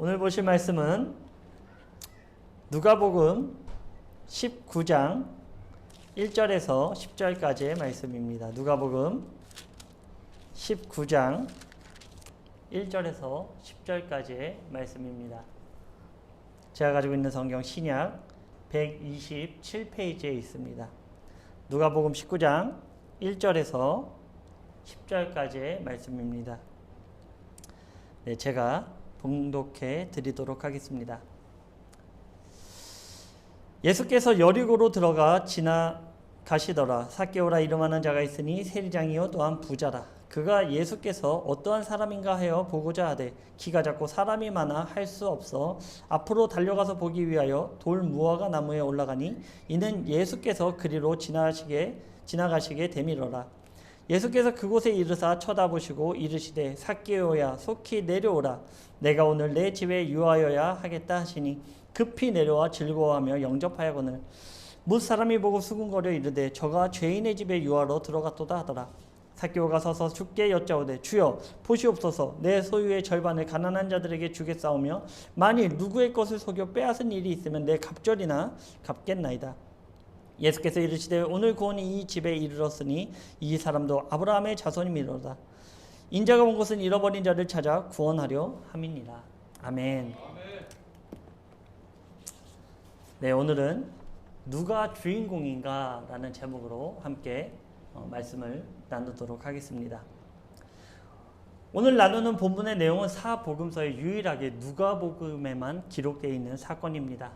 오늘 보실 말씀은 누가복음 19장 1절에서 10절까지의 말씀입니다. 누가복음 19장 1절에서 10절까지의 말씀입니다. 제가 가지고 있는 성경 신약 127페이지에 있습니다. 누가복음 19장 1절에서 10절까지의 말씀입니다. 네, 제가 봉독해 드리도록 하겠습니다. 예수께서 여리고로 들어가 지나가시더라. 삭개오라 이름하는 자가 있으니 세리장이요 또한 부자라. 그가 예수께서 어떠한 사람인가 하여 보고자 하되 키가 작고 사람이 많아 할 수 없어 앞으로 달려가서 보기 위하여 돌 무화과 나무에 올라가니 이는 예수께서 그리로 지나가시게 되밀어라. 예수께서 그곳에 이르사 쳐다보시고 이르시되 삭개오야 속히 내려오라. 내가 오늘 내 집에 유하여야 하겠다 하시니 급히 내려와 즐거워하며 영접하여거늘 뭇 사람이 보고 수군거려 이르되 저가 죄인의 집에 유하러 들어갔도다 하더라. 삭개오가 서서 주께 여짜오되 주여 보시옵소서 내 소유의 절반을 가난한 자들에게 주겠사오며 만일 누구의 것을 속여 빼앗은 일이 있으면 내 갑절이나 갚겠나이다. 예수께서 이르시되 오늘 구원이 이 집에 이르렀으니 이 사람도 아브라함의 자손이미로다. 인자가 온 것은 잃어버린 자를 찾아 구원하려 함이니라. 아멘. 네, 오늘은 누가 주인공인가 라는 제목으로 함께 말씀을 나누도록 하겠습니다. 오늘 나누는 본문의 내용은 사복음서에 유일하게 누가복음에만 기록되어 있는 사건입니다.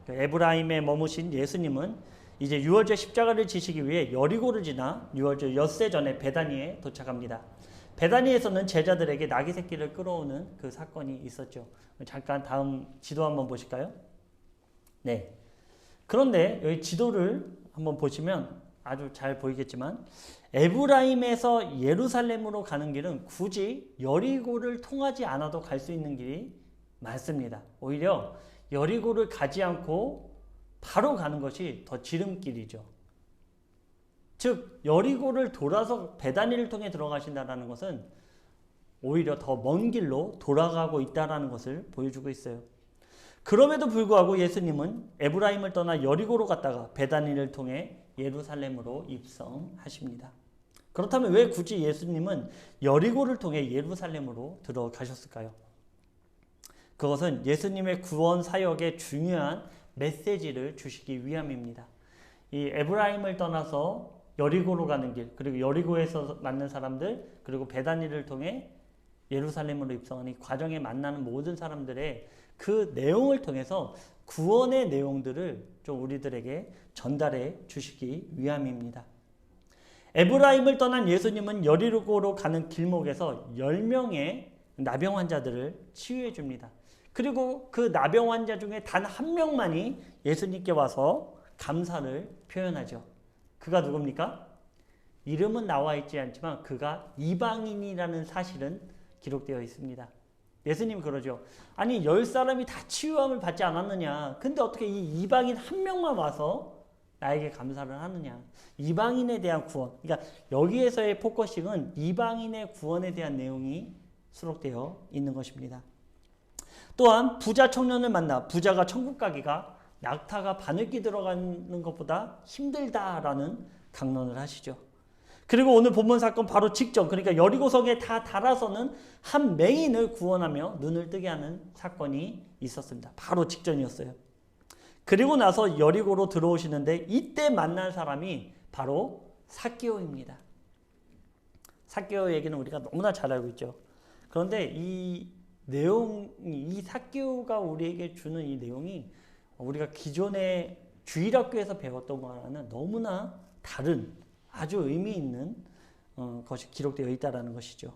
에브라임에 머무신 예수님은 이제 유월절 십자가를 지시기 위해 여리고를 지나 유월절 엿새 전에 베다니에 도착합니다. 베다니에서는 제자들에게 나귀 새끼를 끌어오는 그 사건이 있었죠. 잠깐 다음 지도 한번 보실까요? 네. 그런데 여기 지도를 한번 보시면 아주 잘 보이겠지만 에브라임에서 예루살렘으로 가는 길은 굳이 여리고를 통하지 않아도 갈 수 있는 길이 많습니다. 오히려 여리고를 가지 않고 바로 가는 것이 더 지름길이죠. 즉 여리고를 돌아서 베다니를 통해 들어가신다는 것은 오히려 더 먼 길로 돌아가고 있다는 것을 보여주고 있어요. 그럼에도 불구하고 예수님은 에브라임을 떠나 여리고로 갔다가 베다니를 통해 예루살렘으로 입성하십니다. 그렇다면 왜 굳이 예수님은 여리고를 통해 예루살렘으로 들어가셨을까요? 그것은 예수님의 구원 사역의 중요한 메시지를 주시기 위함입니다. 이 에브라임을 떠나서 여리고로 가는 길, 그리고 여리고에서 만난 사람들, 그리고 베다니를 통해 예루살렘으로 입성하는 이 과정에 만나는 모든 사람들의 그 내용을 통해서 구원의 내용들을 좀 우리들에게 전달해 주시기 위함입니다. 에브라임을 떠난 예수님은 여리고로 가는 길목에서 10명의 나병 환자들을 치유해 줍니다. 그리고 그 나병 환자 중에 단 한 명만이 예수님께 와서 감사를 표현하죠. 그가 누굽니까? 이름은 나와 있지 않지만 그가 이방인이라는 사실은 기록되어 있습니다. 예수님이 그러죠. 아니 10사람이 다 치유함을 받지 않았느냐. 근데 어떻게 이 이방인 한 명만 와서 나에게 감사를 하느냐. 이방인에 대한 구원. 그러니까 여기에서의 포커싱은 이방인의 구원에 대한 내용이 수록되어 있는 것입니다. 또한 부자 청년을 만나 부자가 천국 가기가 낙타가 바늘기 들어가는 것보다 힘들다라는 강론을 하시죠. 그리고 오늘 본문 사건 바로 직전, 그러니까 여리고성에 다 달아서는 한 맹인을 구원하며 눈을 뜨게 하는 사건이 있었습니다. 바로 직전이었어요. 그리고 나서 여리고로 들어오시는데 이때 만난 사람이 바로 삭개오입니다. 삭개오 얘기는 우리가 너무나 잘 알고 있죠. 그런데 이 삭개오가 우리에게 주는 이 내용이 우리가 기존의 주일학교에서 배웠던 거와는 너무나 다른 아주 의미 있는 것이 기록되어 있다는 것이죠.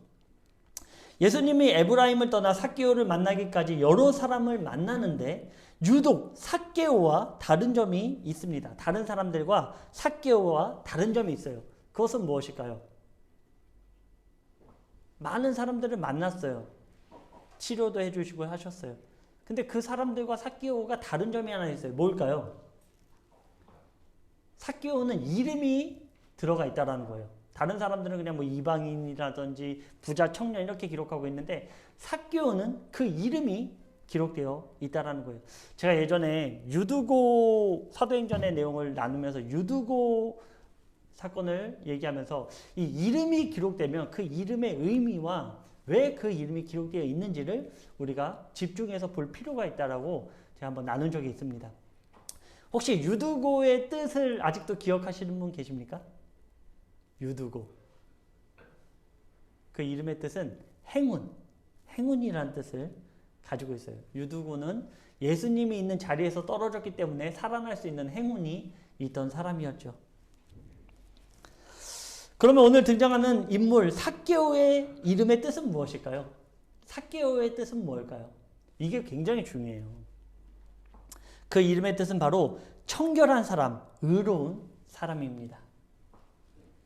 예수님이 에브라임을 떠나 삭개오를 만나기까지 여러 사람을 만나는데 유독 삭개오와 다른 점이 있습니다. 다른 사람들과 삭개오와 다른 점이 있어요. 그것은 무엇일까요? 많은 사람들을 만났어요. 치료도 해주시고 하셨어요. 근데 그 사람들과 삭개오가 다른 점이 하나 있어요. 뭘까요? 삭개오는 이름이 들어가 있다는 거예요. 다른 사람들은 그냥 뭐 이방인이라든지 부자 청년 이렇게 기록하고 있는데 삭개오는 그 이름이 기록되어 있다라는 거예요. 제가 예전에 유두고 사도행전의 내용을 나누면서 유두고 사건을 얘기하면서 이 이름이 기록되면 그 이름의 의미와 왜 그 이름이 기록되어 있는지를 우리가 집중해서 볼 필요가 있다라고 제가 한번 나눈 적이 있습니다. 혹시 유두고의 뜻을 아직도 기억하시는 분 계십니까? 유두고. 그 이름의 뜻은 행운, 행운이라는 뜻을 가지고 있어요. 유두고는 예수님이 있는 자리에서 떨어졌기 때문에 살아날 수 있는 행운이 있던 사람이었죠. 그러면 오늘 등장하는 인물 삭개오의 이름의 뜻은 무엇일까요? 삭개오의 뜻은 뭘까요? 이게 굉장히 중요해요. 그 이름의 뜻은 바로 청결한 사람, 의로운 사람입니다.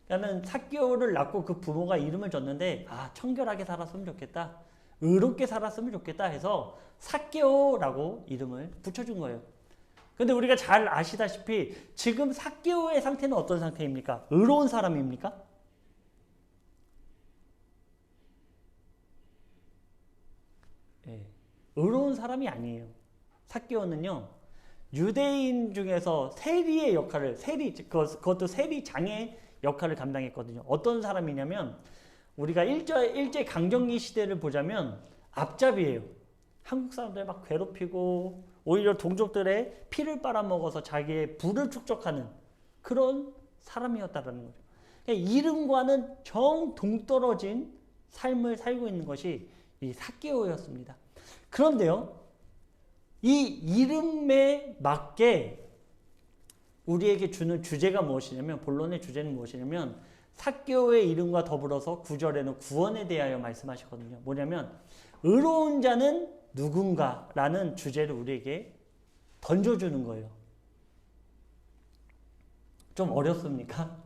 그러니까 삭개오를 낳고 그 부모가 이름을 줬는데 청결하게 살았으면 좋겠다, 의롭게 살았으면 좋겠다 해서 삭개오라고 이름을 붙여준 거예요. 근데 우리가 잘 아시다시피 지금 삭개오의 상태는 어떤 상태입니까? 의로운 사람입니까? 네, 의로운 사람이 아니에요. 삭개오는요, 유대인 중에서 세리의 역할을, 그것도 세리장의 역할을 감당했거든요. 어떤 사람이냐면 우리가 일제 강점기 시대를 보자면 앞잡이에요. 한국 사람들 막 괴롭히고 오히려 동족들의 피를 빨아먹어서 자기의 부를 축적하는 그런 사람이었다는 거죠. 그러니까 이름과는 정 동떨어진 삶을 살고 있는 것이 이 삭개오였습니다. 그런데요, 이 이름에 맞게 우리에게 주는 주제가 무엇이냐면, 본론의 주제는 무엇이냐면 삭개오의 이름과 더불어서 9절에는 구원에 대하여 말씀하시거든요. 뭐냐면 의로운 자는 누군가 라는 주제를 우리에게 던져주는 거예요. 좀 어렵습니까?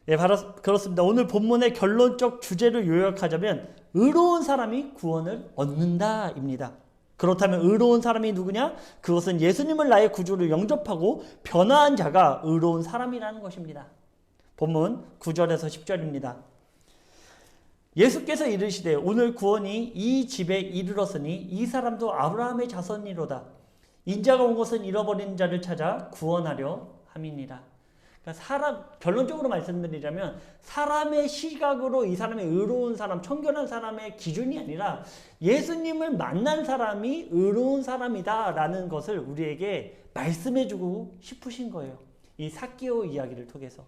예, 바로 그렇습니다. 오늘 본문의 결론적 주제를 요약하자면 의로운 사람이 구원을 얻는다입니다. 그렇다면 의로운 사람이 누구냐? 그것은 예수님을 나의 구주로 영접하고 변화한 자가 의로운 사람이라는 것입니다. 본문 9절에서 10절입니다. 예수께서 이르시되 오늘 구원이 이 집에 이르렀으니 이 사람도 아브라함의 자손이로다. 인자가 온 것은 잃어버린 자를 찾아 구원하려 함이니라. 그러니까 결론적으로 말씀드리자면 사람의 시각으로 이 사람의 의로운 사람, 청결한 사람의 기준이 아니라 예수님을 만난 사람이 의로운 사람이다 라는 것을 우리에게 말씀해주고 싶으신 거예요. 이 삭개오 이야기를 통해서.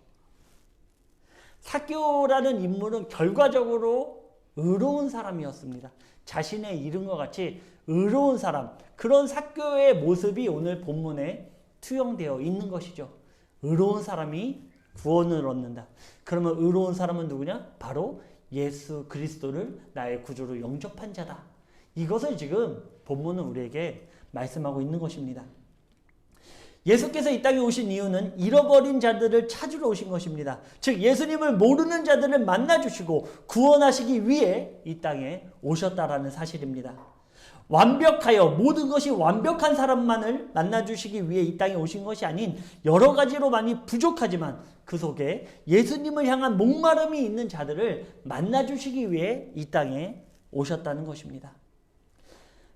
삭개오라는 인물은 결과적으로 의로운 사람이었습니다. 자신의 이름과 같이 의로운 사람, 그런 삭개오의 모습이 오늘 본문에 투영되어 있는 것이죠. 의로운 사람이 구원을 얻는다. 그러면 의로운 사람은 누구냐? 바로 예수 그리스도를 나의 구주로 영접한 자다. 이것을 지금 본문은 우리에게 말씀하고 있는 것입니다. 예수께서 이 땅에 오신 이유는 잃어버린 자들을 찾으러 오신 것입니다. 즉 예수님을 모르는 자들을 만나주시고 구원하시기 위해 이 땅에 오셨다라는 사실입니다. 완벽하여 모든 것이 완벽한 사람만을 만나주시기 위해 이 땅에 오신 것이 아닌 여러 가지로 많이 부족하지만 그 속에 예수님을 향한 목마름이 있는 자들을 만나주시기 위해 이 땅에 오셨다는 것입니다.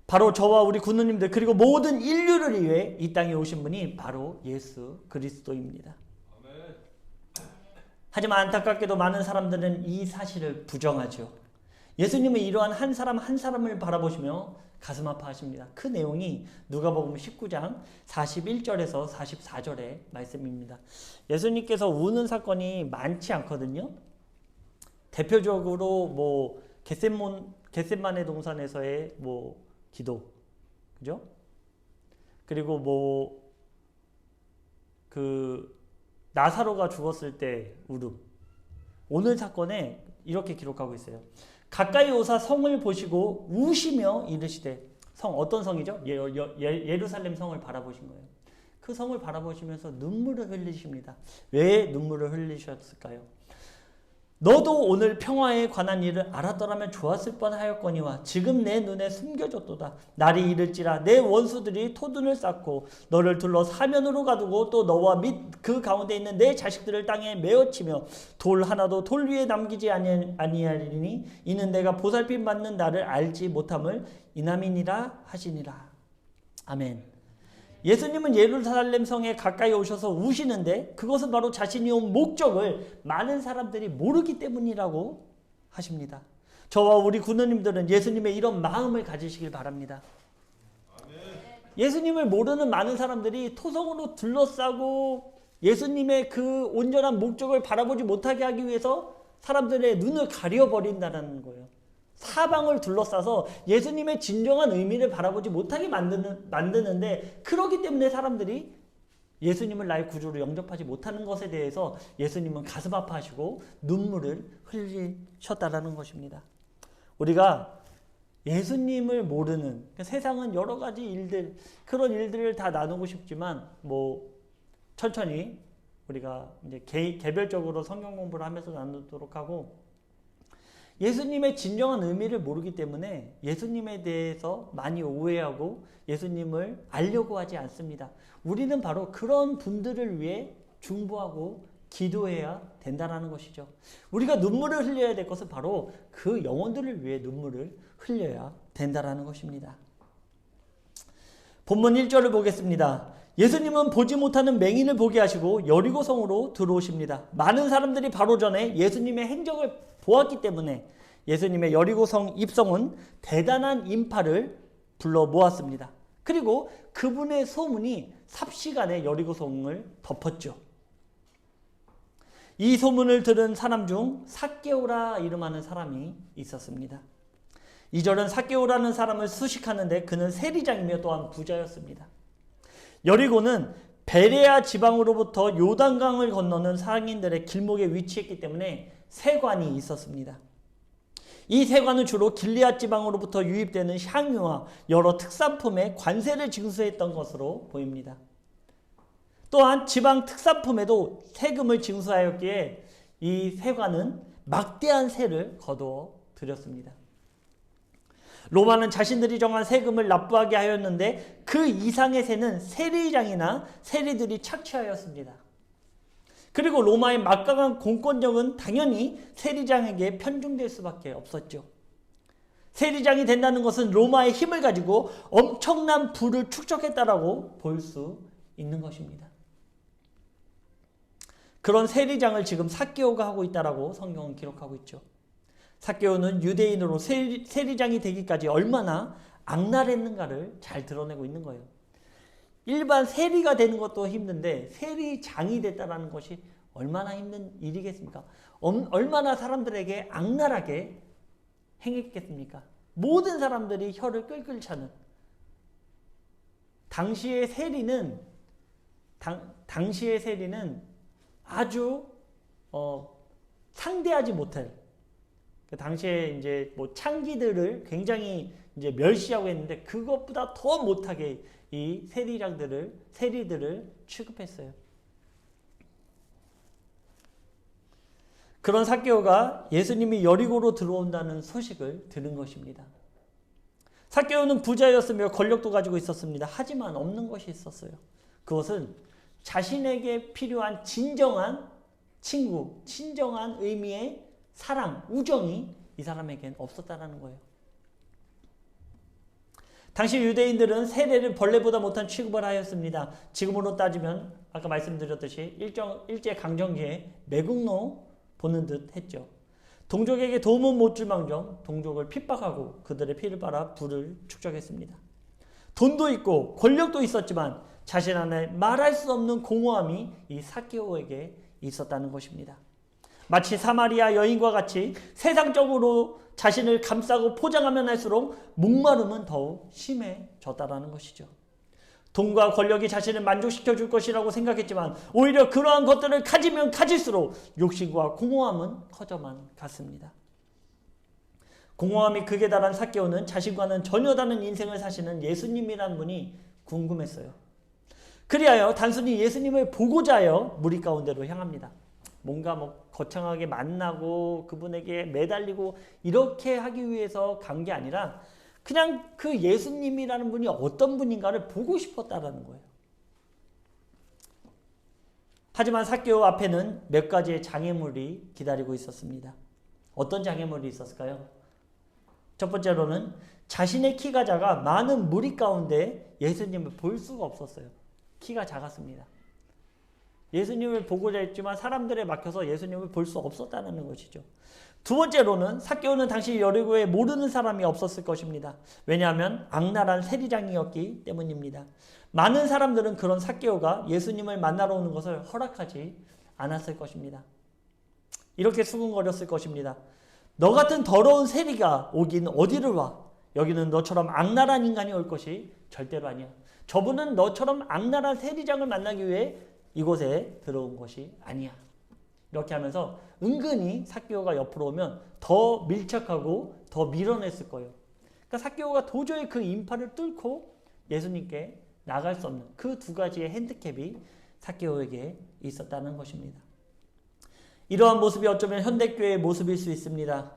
바로 저와 우리 군우님들 그리고 모든 인류를 위해 이 땅에 오신 분이 바로 예수 그리스도입니다. 하지만 안타깝게도 많은 사람들은 이 사실을 부정하죠. 예수님은 이러한 한 사람 한 사람을 바라보시며 가슴 아파하십니다. 그 내용이 누가복음 19장 41절에서 44절의 말씀입니다. 예수님께서 우는 사건이 많지 않거든요. 대표적으로 겟세마네 동산에서의 기도, 그죠? 그리고 나사로가 죽었을 때 울음. 오늘 사건에 이렇게 기록하고 있어요. 가까이 오사 성을 보시고 우시며 이르시되, 어떤 성이죠? 예루살렘 성을 바라보신 거예요. 그 성을 바라보시면서 눈물을 흘리십니다. 왜 눈물을 흘리셨을까요? 너도 오늘 평화에 관한 일을 알았더라면 좋았을 뻔하였거니와 지금 내 눈에 숨겨졌도다. 날이 이를지라 내 원수들이 토둔을 쌓고 너를 둘러 사면으로 가두고 또 너와 및 그 가운데 있는 내 자식들을 땅에 메어치며 돌 하나도 돌 위에 남기지 아니하리니 이는 내가 보살핌 받는 나를 알지 못함을 인함이니라 하시니라. 아멘. 예수님은 예루살렘 성에 가까이 오셔서 우시는데 그것은 바로 자신이 온 목적을 많은 사람들이 모르기 때문이라고 하십니다. 저와 우리 군우님들은 예수님의 이런 마음을 가지시길 바랍니다. 예수님을 모르는 많은 사람들이 토성으로 둘러싸고 예수님의 그 온전한 목적을 바라보지 못하게 하기 위해서 사람들의 눈을 가려버린다는 거예요. 사방을 둘러싸서 예수님의 진정한 의미를 바라보지 못하게 만드는데 그러기 때문에 사람들이 예수님을 나의 구주로 영접하지 못하는 것에 대해서 예수님은 가슴 아파하시고 눈물을 흘리셨다라는 것입니다. 우리가 예수님을 모르는 세상은 여러 가지 일들 그런 일들을 다 나누고 싶지만 천천히 우리가 이제 개별적으로 성경 공부를 하면서 나누도록 하고 예수님의 진정한 의미를 모르기 때문에 예수님에 대해서 많이 오해하고 예수님을 알려고 하지 않습니다. 우리는 바로 그런 분들을 위해 중보하고 기도해야 된다는 것이죠. 우리가 눈물을 흘려야 될 것은 바로 그 영혼들을 위해 눈물을 흘려야 된다는 것입니다. 본문 1절을 보겠습니다. 예수님은 보지 못하는 맹인을 보게 하시고 여리고성으로 들어오십니다. 많은 사람들이 바로 전에 예수님의 행적을 보았기 때문에 예수님의 여리고성 입성은 대단한 인파를 불러 모았습니다. 그리고 그분의 소문이 삽시간에 여리고성을 덮었죠. 이 소문을 들은 사람 중 삭개오라 이름하는 사람이 있었습니다. 2절은 삭개오라는 사람을 수식하는데 그는 세리장이며 또한 부자였습니다. 여리고는 베레아 지방으로부터 요단강을 건너는 상인들의 길목에 위치했기 때문에 세관이 있었습니다. 이 세관은 주로 길리앗 지방으로부터 유입되는 향유와 여러 특산품에 관세를 징수했던 것으로 보입니다. 또한 지방 특산품에도 세금을 징수하였기에 이 세관은 막대한 세를 거두어 들였습니다. 로마는 자신들이 정한 세금을 납부하게 하였는데 그 이상의 세는 세리장이나 세리들이 착취하였습니다. 그리고 로마의 막강한 공권력은 당연히 세리장에게 편중될 수밖에 없었죠. 세리장이 된다는 것은 로마의 힘을 가지고 엄청난 부를 축적했다라고 볼 수 있는 것입니다. 그런 세리장을 지금 삭개오가 하고 있다라고 성경은 기록하고 있죠. 삭개오는 유대인으로 세리장이 되기까지 얼마나 악랄했는가를 잘 드러내고 있는 거예요. 일반 세리가 되는 것도 힘든데 세리장이 됐다는 것이 얼마나 힘든 일이겠습니까? 얼마나 사람들에게 악랄하게 행했겠습니까? 모든 사람들이 혀를 끌끌 차는 당시의 세리는 아주 상대하지 못할 그 당시에 이제 창기들을 굉장히 이제 멸시하고 했는데 그것보다 더 못하게 이 세리들을 취급했어요. 그런 삭개오가 예수님이 여리고로 들어온다는 소식을 들은 것입니다. 삭개오는 부자였으며 권력도 가지고 있었습니다. 하지만 없는 것이 있었어요. 그것은 자신에게 필요한 진정한 친구, 진정한 의미의 사랑, 우정이 이 사람에겐 없었다는 거예요. 당시 유대인들은 세례를 벌레보다 못한 취급을 하였습니다. 지금으로 따지면 아까 말씀드렸듯이 일제강점기에 매국노 보는 듯 했죠. 동족에게 도움은 못 줄 망정 동족을 핍박하고 그들의 피를 빨아 부를 축적했습니다. 돈도 있고 권력도 있었지만 자신 안에 말할 수 없는 공허함이 이 삭개오에게 있었다는 것입니다. 마치 사마리아 여인과 같이 세상적으로 자신을 감싸고 포장하면 할수록 목마름은 더욱 심해졌다는 것이죠. 돈과 권력이 자신을 만족시켜 줄 것이라고 생각했지만 오히려 그러한 것들을 가지면 가질수록 욕심과 공허함은 커져만 갔습니다. 공허함이 극에 달한 삭개오는 자신과는 전혀 다른 인생을 사시는 예수님이라는 분이 궁금했어요. 그리하여 단순히 예수님을 보고자 하여 무리 가운데로 향합니다. 뭔가 뭐 거창하게 만나고 그분에게 매달리고 이렇게 하기 위해서 간 게 아니라 그냥 그 예수님이라는 분이 어떤 분인가를 보고 싶었다라는 거예요. 하지만 삭개오 앞에는 몇 가지의 장애물이 기다리고 있었습니다. 어떤 장애물이 있었을까요? 첫 번째로는 자신의 키가 작아 많은 무리 가운데 예수님을 볼 수가 없었어요. 키가 작았습니다. 예수님을 보고자 했지만 사람들에 막혀서 예수님을 볼 수 없었다는 것이죠. 두 번째로는 삭개오는 당시 여리고에 모르는 사람이 없었을 것입니다. 왜냐하면 악랄한 세리장이었기 때문입니다. 많은 사람들은 그런 삭개오가 예수님을 만나러 오는 것을 허락하지 않았을 것입니다. 이렇게 수군거렸을 것입니다. 너 같은 더러운 세리가 오긴 어디를 와? 여기는 너처럼 악랄한 인간이 올 것이 절대로 아니야. 저분은 너처럼 악랄한 세리장을 만나기 위해 이곳에 들어온 것이 아니야. 이렇게 하면서 은근히 삭개오가 옆으로 오면 더 밀착하고 더 밀어냈을 거예요. 그러니까 삭개오가 도저히 그 인파를 뚫고 예수님께 나갈 수 없는 그 두 가지의 핸디캡이 삭개오에게 있었다는 것입니다. 이러한 모습이 어쩌면 현대교회의 모습일 수 있습니다.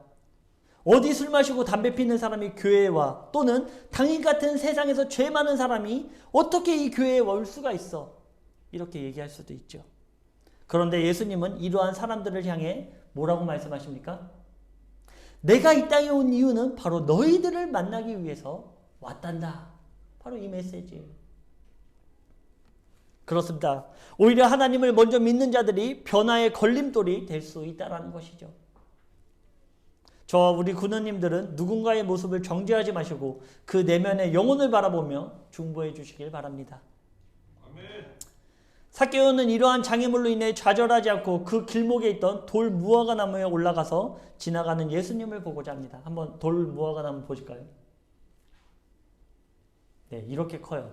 어디 술 마시고 담배 피는 사람이 교회에 와, 또는 당신 같은 세상에서 죄 많은 사람이 어떻게 이 교회에 올 수가 있어? 이렇게 얘기할 수도 있죠. 그런데 예수님은 이러한 사람들을 향해 뭐라고 말씀하십니까? 내가 이 땅에 온 이유는 바로 너희들을 만나기 위해서 왔단다. 바로 이 메시지예요. 그렇습니다. 오히려 하나님을 먼저 믿는 자들이 변화의 걸림돌이 될 수 있다는 것이죠. 저와 우리 군우님들은 누군가의 모습을 정죄하지 마시고 그 내면의 영혼을 바라보며 중보해 주시길 바랍니다. 삭개오는 이러한 장애물로 인해 좌절하지 않고 그 길목에 있던 돌 무화과 나무에 올라가서 지나가는 예수님을 보고자 합니다. 한번 돌 무화과 나무 보실까요? 네, 이렇게 커요.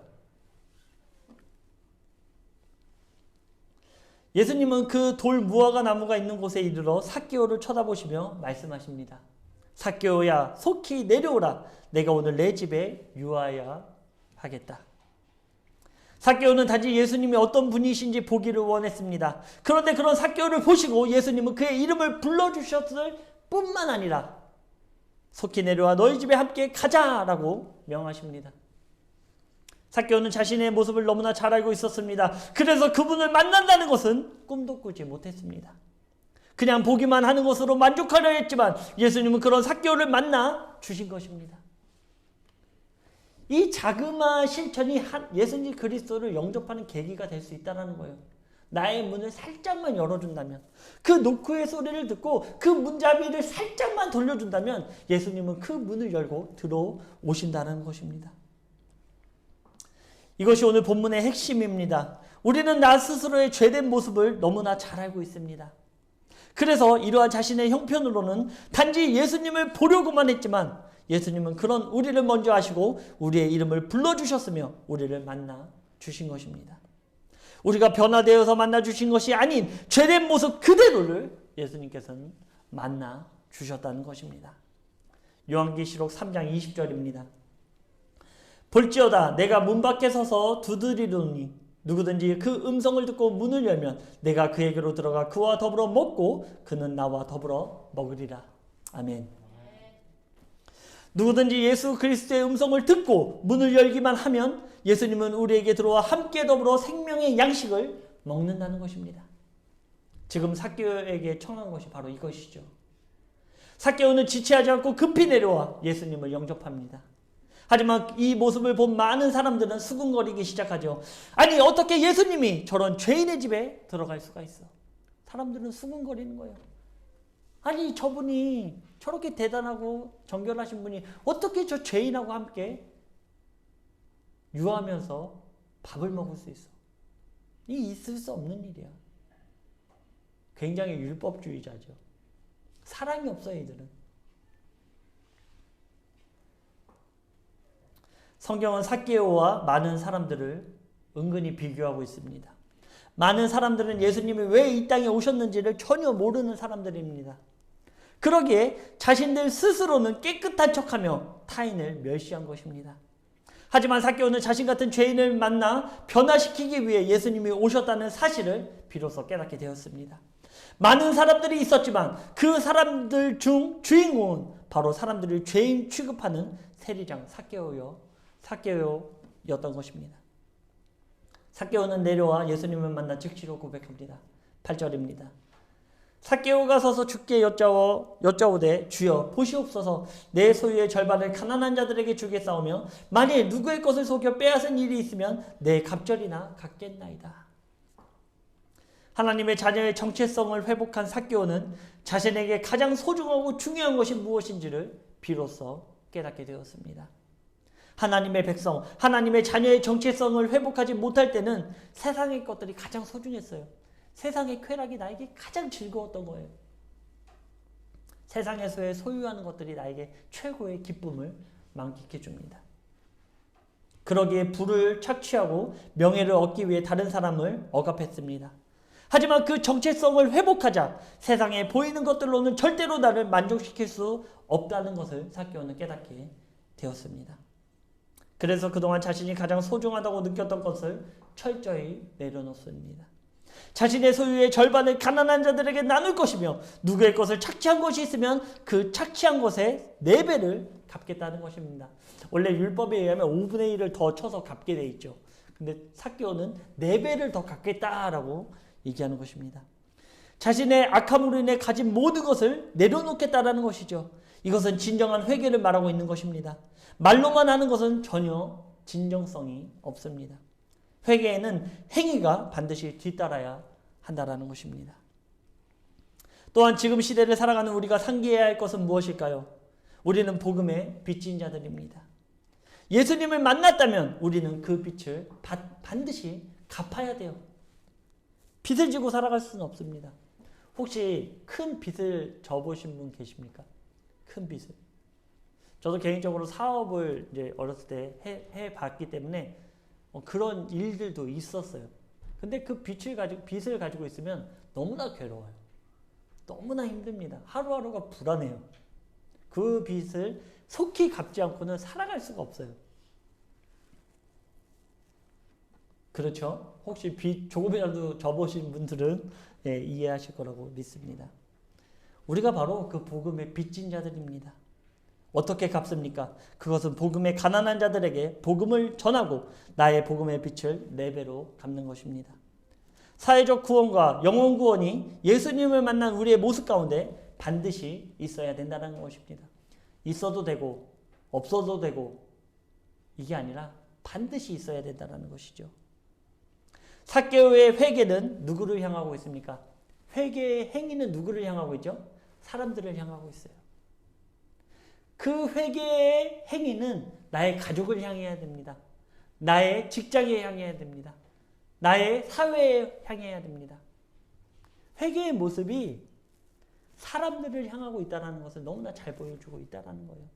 예수님은 그 돌 무화과 나무가 있는 곳에 이르러 삭개오를 쳐다보시며 말씀하십니다. 삭개오야, 속히 내려오라. 내가 오늘 내 집에 유하여야 하겠다. 삭개오는 단지 예수님이 어떤 분이신지 보기를 원했습니다. 그런데 그런 삭개오를 보시고 예수님은 그의 이름을 불러주셨을 뿐만 아니라 속히 내려와 너희 집에 함께 가자라고 명하십니다. 삭개오는 자신의 모습을 너무나 잘 알고 있었습니다. 그래서 그분을 만난다는 것은 꿈도 꾸지 못했습니다. 그냥 보기만 하는 것으로 만족하려 했지만 예수님은 그런 삭개오를 만나 주신 것입니다. 이 자그마한 실천이 예수님 그리스도를 영접하는 계기가 될 수 있다는 거예요. 나의 문을 살짝만 열어준다면, 그 노크의 소리를 듣고 그 문잡이를 살짝만 돌려준다면 예수님은 그 문을 열고 들어오신다는 것입니다. 이것이 오늘 본문의 핵심입니다. 우리는 나 스스로의 죄된 모습을 너무나 잘 알고 있습니다. 그래서 이러한 자신의 형편으로는 단지 예수님을 보려고만 했지만 예수님은 그런 우리를 먼저 아시고 우리의 이름을 불러주셨으며 우리를 만나 주신 것입니다. 우리가 변화되어서 만나 주신 것이 아닌 죄된 모습 그대로를 예수님께서는 만나 주셨다는 것입니다. 요한계시록 3장 20절입니다. 볼지어다 내가 문 밖에 서서 두드리노니 누구든지 그 음성을 듣고 문을 열면 내가 그에게로 들어가 그와 더불어 먹고 그는 나와 더불어 먹으리라. 아멘. 누구든지 예수 그리스도의 음성을 듣고 문을 열기만 하면 예수님은 우리에게 들어와 함께 더불어 생명의 양식을 먹는다는 것입니다. 지금 삭개오에게 청한 것이 바로 이것이죠. 삭개오는 지체하지 않고 급히 내려와 예수님을 영접합니다. 하지만 이 모습을 본 많은 사람들은 수군거리기 시작하죠. 아니 어떻게 예수님이 저런 죄인의 집에 들어갈 수가 있어? 사람들은 수군거리는 거예요. 아니 저분이 저렇게 대단하고 정결하신 분이 어떻게 저 죄인하고 함께 유하면서 밥을 먹을 수 있어? 이 있을 수 없는 일이야. 굉장히 율법주의자죠. 사랑이 없어요 이들은. 성경은 삭개오와 많은 사람들을 은근히 비교하고 있습니다. 많은 사람들은 예수님이 왜 이 땅에 오셨는지를 전혀 모르는 사람들입니다. 그러기에 자신들 스스로는 깨끗한 척하며 타인을 멸시한 것입니다. 하지만 삭개오는 자신 같은 죄인을 만나 변화시키기 위해 예수님이 오셨다는 사실을 비로소 깨닫게 되었습니다. 많은 사람들이 있었지만 그 사람들 중 주인공은 바로 사람들을 죄인 취급하는 세리장 삭개오였던 것입니다. 삭개오는 내려와 예수님을 만나 즉시로 고백합니다. 8절입니다. 삭개오가 서서 주께 여짜오되 주여 보시옵소서 내 소유의 절반을 가난한 자들에게 주겠사오며 만일 누구의 것을 속여 빼앗은 일이 있으면 내 갑절이나 갚겠나이다. 하나님의 자녀의 정체성을 회복한 삭개오는 자신에게 가장 소중하고 중요한 것이 무엇인지를 비로소 깨닫게 되었습니다. 하나님의 백성, 하나님의 자녀의 정체성을 회복하지 못할 때는 세상의 것들이 가장 소중했어요. 세상의 쾌락이 나에게 가장 즐거웠던 거예요. 세상에서의 소유하는 것들이 나에게 최고의 기쁨을 만끽해 줍니다. 그러기에 부를 착취하고 명예를 얻기 위해 다른 사람을 억압했습니다. 하지만 그 정체성을 회복하자 세상에 보이는 것들로는 절대로 나를 만족시킬 수 없다는 것을 삭개오는 깨닫게 되었습니다. 그래서 그동안 자신이 가장 소중하다고 느꼈던 것을 철저히 내려놓습니다. 자신의 소유의 절반을 가난한 자들에게 나눌 것이며 누구의 것을 착취한 것이 있으면 그 착취한 것의 4배를 갚겠다는 것입니다. 원래 율법에 의하면 5분의 1을 더 쳐서 갚게 돼 있죠. 근데 삭개오는 4배를 더 갚겠다라고 얘기하는 것입니다. 자신의 악함으로 인해 가진 모든 것을 내려놓겠다라는 것이죠. 이것은 진정한 회개를 말하고 있는 것입니다. 말로만 하는 것은 전혀 진정성이 없습니다. 회개에는 행위가 반드시 뒤따라야 한다는 것입니다. 또한 지금 시대를 살아가는 우리가 상기해야 할 것은 무엇일까요? 우리는 복음의 빚진 자들입니다. 예수님을 만났다면 우리는 그 빚을 반드시 갚아야 돼요. 빚을 지고 살아갈 수는 없습니다. 혹시 큰 빚을 져보신 분 계십니까? 큰 빚을. 저도 개인적으로 사업을 이제 어렸을 때 해봤기 때문에 그런 일들도 있었어요. 근데 그 빚을 가지고 있으면 너무나 괴로워요. 너무나 힘듭니다. 하루하루가 불안해요. 그 빚을 속히 갚지 않고는 살아갈 수가 없어요. 그렇죠? 혹시 빚 조금이라도 져보신 분들은 이해하실 거라고 믿습니다. 우리가 바로 그 복음의 빚진 자들입니다. 어떻게 갚습니까? 그것은 복음의 가난한 자들에게 복음을 전하고 나의 복음의 빚을 4배로 갚는 것입니다. 사회적 구원과 영혼 구원이 예수님을 만난 우리의 모습 가운데 반드시 있어야 된다는 것입니다. 있어도 되고 없어도 되고 이게 아니라 반드시 있어야 된다는 것이죠. 삭개오의 회개는 누구를 향하고 있습니까? 회개의 행위는 누구를 향하고 있죠? 사람들을 향하고 있어요. 그 회개의 행위는 나의 가족을 향해야 됩니다. 나의 직장에 향해야 됩니다. 나의 사회에 향해야 됩니다. 회개의 모습이 사람들을 향하고 있다는 것을 너무나 잘 보여주고 있다는 거예요.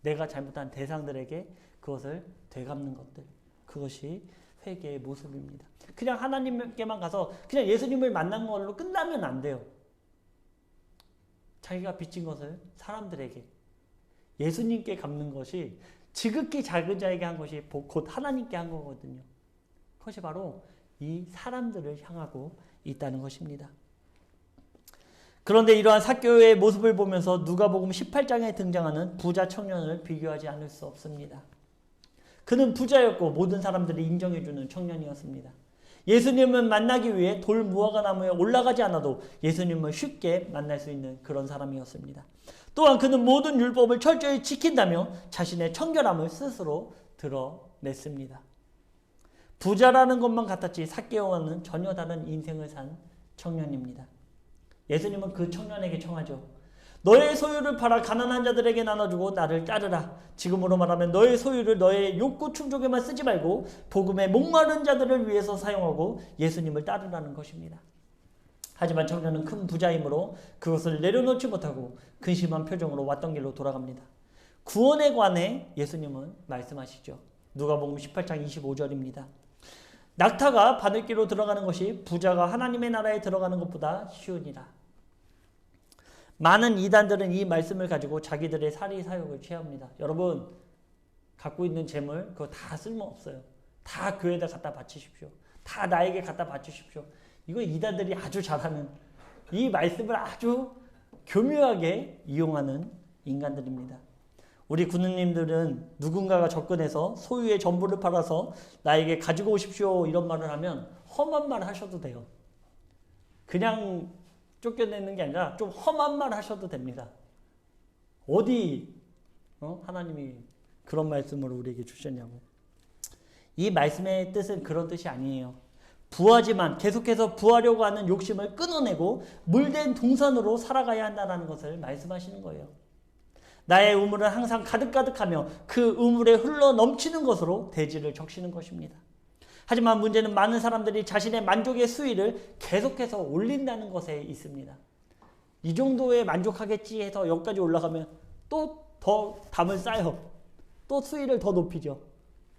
내가 잘못한 대상들에게 그것을 되갚는 것들, 그것이 회개의 모습입니다. 그냥 하나님께만 가서 그냥 예수님을 만난 걸로 끝나면 안 돼요. 자기가 빚진 것을 사람들에게, 예수님께 갚는 것이 지극히 작은 자에게 한 것이 곧 하나님께 한 거거든요. 그것이 바로 이 사람들을 향하고 있다는 것입니다. 그런데 이러한 삭개오의 모습을 보면서 누가복음 18장에 등장하는 부자 청년을 비교하지 않을 수 없습니다. 그는 부자였고 모든 사람들이 인정해주는 청년이었습니다. 예수님을 만나기 위해 돌 무화과 나무에 올라가지 않아도 예수님을 쉽게 만날 수 있는 그런 사람이었습니다. 또한 그는 모든 율법을 철저히 지킨다며 자신의 청결함을 스스로 드러냈습니다. 부자라는 것만 같았지 삭개오와는 전혀 다른 인생을 산 청년입니다. 예수님은 그 청년에게 청하죠. 너의 소유를 팔아 가난한 자들에게 나눠주고 나를 따르라. 지금으로 말하면 너의 소유를 너의 욕구 충족에만 쓰지 말고 복음에 목마른 자들을 위해서 사용하고 예수님을 따르라는 것입니다. 하지만 청년은 큰 부자이므로 그것을 내려놓지 못하고 근심한 표정으로 왔던 길로 돌아갑니다. 구원에 관해 예수님은 말씀하시죠. 누가복음 18장 25절입니다. 낙타가 바늘귀로 들어가는 것이 부자가 하나님의 나라에 들어가는 것보다 쉬우니라. 많은 이단들은 이 말씀을 가지고 자기들의 사리사욕을 취합니다. 여러분, 갖고 있는 재물 그거 다 쓸모없어요. 다 교회에다 갖다 바치십시오. 다 나에게 갖다 바치십시오. 이거 이단들이 아주 잘하는 이 말씀을 아주 교묘하게 이용하는 인간들입니다. 우리 군우님들은 누군가가 접근해서 소유의 전부를 팔아서 나에게 가지고 오십시오 이런 말을 하면 험한 말 하셔도 돼요. 그냥 쫓겨내는 게 아니라 좀 험한 말 하셔도 됩니다. 어디 하나님이 그런 말씀을 우리에게 주셨냐고. 이 말씀의 뜻은 그런 뜻이 아니에요. 부하지만 계속해서 부하려고 하는 욕심을 끊어내고 물된 동산으로 살아가야 한다는 것을 말씀하시는 거예요. 나의 우물은 항상 가득가득하며 그 우물에 흘러 넘치는 것으로 대지를 적시는 것입니다. 하지만 문제는 많은 사람들이 자신의 만족의 수위를 계속해서 올린다는 것에 있습니다. 이 정도에 만족하겠지 해서 여기까지 올라가면 또 더 담을 쌓아요. 또 수위를 더 높이죠.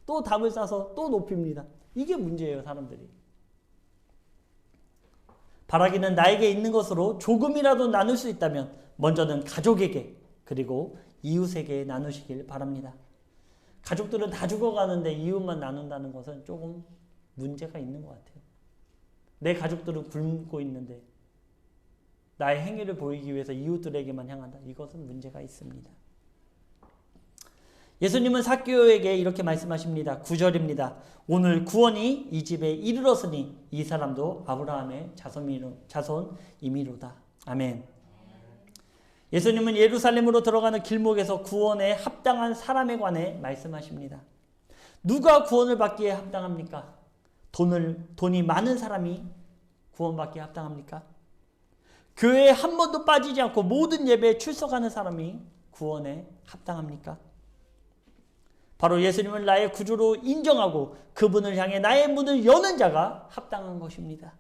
또 담을 싸서 또 높입니다. 이게 문제예요, 사람들이. 바라기는 나에게 있는 것으로 조금이라도 나눌 수 있다면 먼저는 가족에게 그리고 이웃에게 나누시길 바랍니다. 가족들은 다 죽어가는데 이웃만 나눈다는 것은 조금 문제가 있는 것 같아요. 내 가족들은 굶고 있는데 나의 행위를 보이기 위해서 이웃들에게만 향한다. 이것은 문제가 있습니다. 예수님은 삭개오에게 이렇게 말씀하십니다. 9절입니다. 오늘 구원이 이 집에 이르렀으니 이 사람도 아브라함의 자손이미로다. 아멘. 예수님은 예루살렘으로 들어가는 길목에서 구원에 합당한 사람에 관해 말씀하십니다. 누가 구원을 받기에 합당합니까? 돈이 많은 사람이 구원받기에 합당합니까? 교회에 한 번도 빠지지 않고 모든 예배에 출석하는 사람이 구원에 합당합니까? 바로 예수님을 나의 구주로 인정하고 그분을 향해 나의 문을 여는 자가 합당한 것입니다.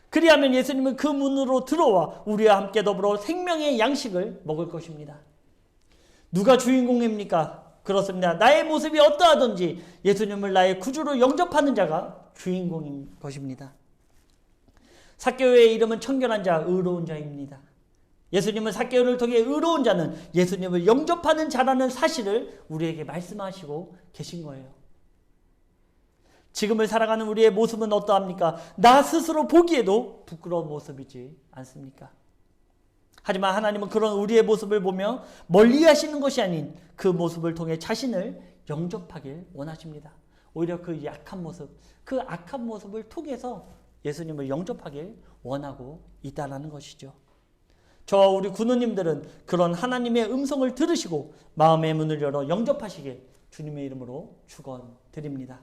그리하면 예수님은 그 문으로 들어와 우리와 함께 더불어 생명의 양식을 먹을 것입니다. 누가 주인공입니까? 그렇습니다. 나의 모습이 어떠하든지 예수님을 나의 구주로 영접하는 자가 주인공인 것입니다. 삭개오의 이름은 청결한 자, 의로운 자입니다. 예수님은 삭개오를 통해 의로운 자는 예수님을 영접하는 자라는 사실을 우리에게 말씀하시고 계신 거예요. 지금을 살아가는 우리의 모습은 어떠합니까? 나 스스로 보기에도 부끄러운 모습이지 않습니까? 하지만 하나님은 그런 우리의 모습을 보며 멀리 하시는 것이 아닌 그 모습을 통해 자신을 영접하길 원하십니다. 오히려 그 약한 모습, 그 악한 모습을 통해서 예수님을 영접하길 원하고 있다는 것이죠. 저와 우리 군우님들은 그런 하나님의 음성을 들으시고 마음의 문을 열어 영접하시길 주님의 이름으로 축원드립니다.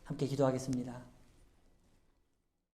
함께 기도하겠습니다.